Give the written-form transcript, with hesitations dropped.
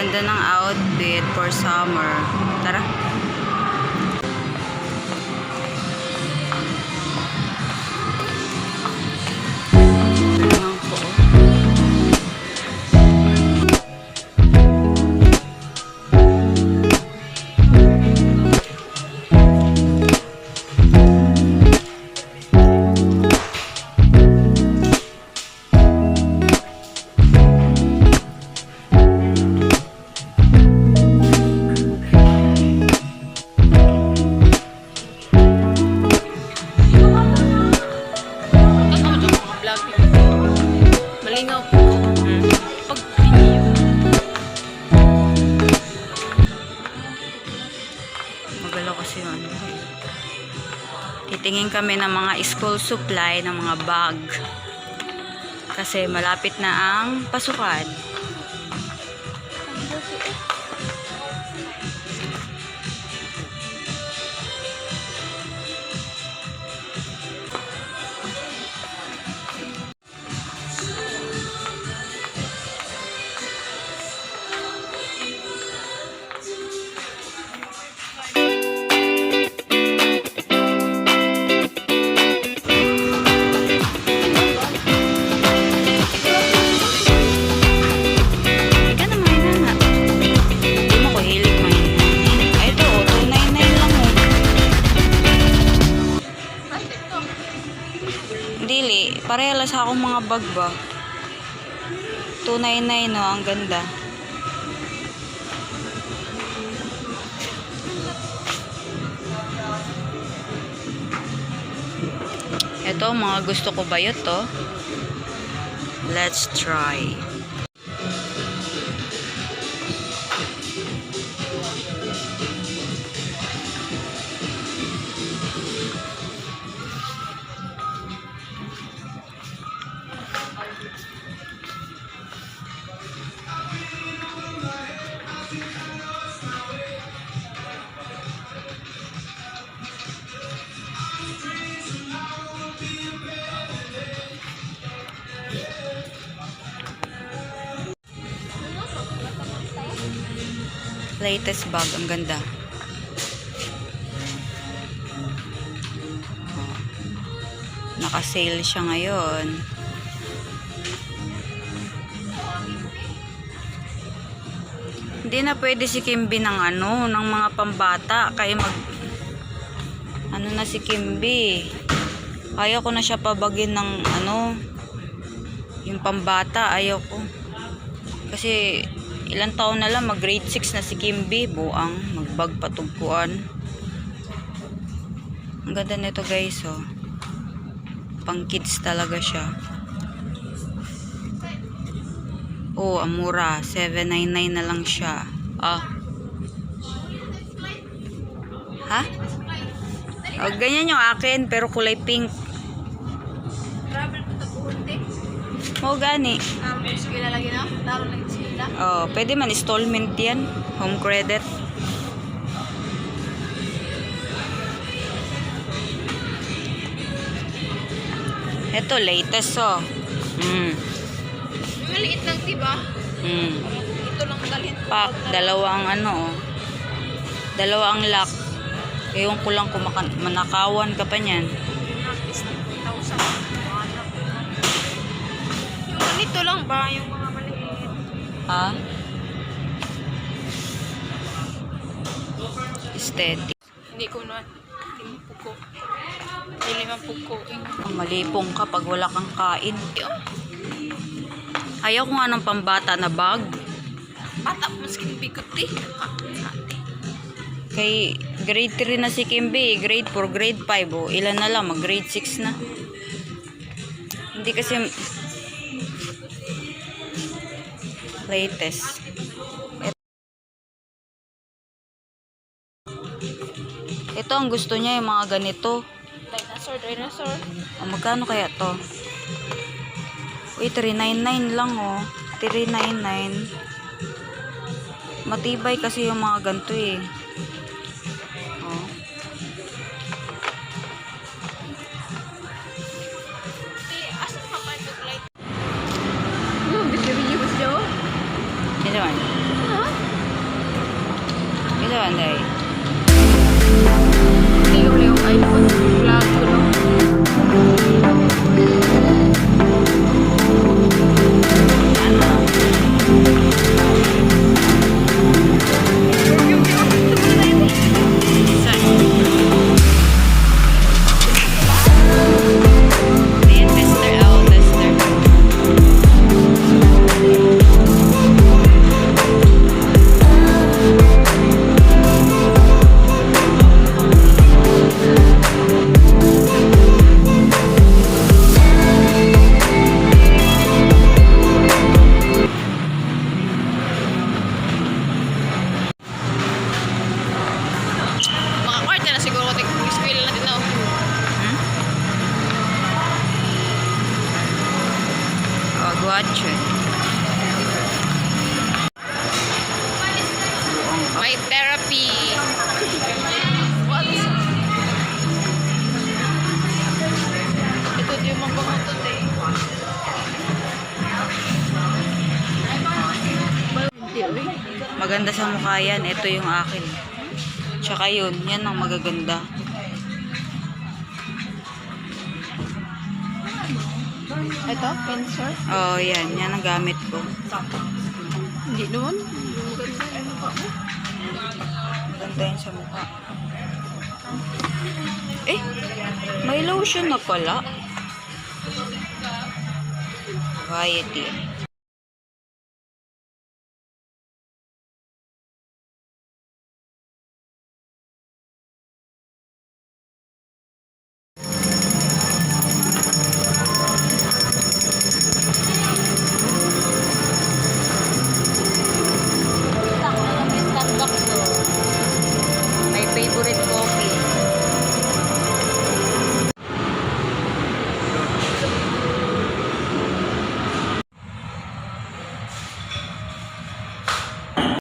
ganda ng outfit for summer. Tara. Malingaw po. Pag video. Magalaw kasi yun. Titingin kami ng mga school supply, ng mga bag. Kasi malapit na ang pasukan. Dili, parehas sa akong mga bag ba. 299 no, ang ganda. Ito, mga gusto ko ba ito? Let's try. Latest bag, ang ganda. Naka-sale siya ngayon. Hindi na pwede si Kimby ng ng mga pambata. Kaya na si Kimby. Ayaw ko na siya pabagin ng yung pambata. Ayaw ko. Kasi ilang taon na lang, mag grade 6 na si Kimby. Buang, magbag patugpuan. Ang ganda nito guys, oh. Pang kids talaga siya. Oh, ang mura. 799 na lang siya. Ah. Ha? Oh, ganyan yung akin, pero kulay pink. Travel po ito po, hindi. Oh, gani. Sige na lagi na. Taro lang sila. Oh, pwede man installment yan. Home credit. Ito, latest, oh. Maliit lang, diba? Ito lang dalhin. Pack, dalawang oh. Dalawang lock. Ewan ko lang kung manakawan ka pa niyan. At least 50,000. Yung ganito lang ba? Yung mga maliit. Ha? Aesthetic. Hindi ko na. Puko. Hindi man puko. Malipong ka pag wala kang kain. Ayaw ko nga ng pambata na bag. Bata po mas kinibikot eh. Kay grade 3 na si Kimby, grade 4, grade 5, oh. Ilan na lang, mag grade 6 na. Hindi kasi latest. Ito ang gusto niya, yung mga ganito. Dinosaur. Oh, magkano kaya to? Uy, 399 lang, oh. 399. Matibay kasi yung mga ganito eh. Oh. Asa ka pa ito light? Yung video gusto? Ito man. Ha? much eh. My therapy. Ito yung mabangutot eh. Maganda sa mukha yan. Ito yung akin. Tsaka yun. Yan ang magaganda. Ito, pincer. Oh, yan. Yan ang gamit ko. Hindi naman. Maganda yan sa mukha. Eh, may lotion na pala. Variety.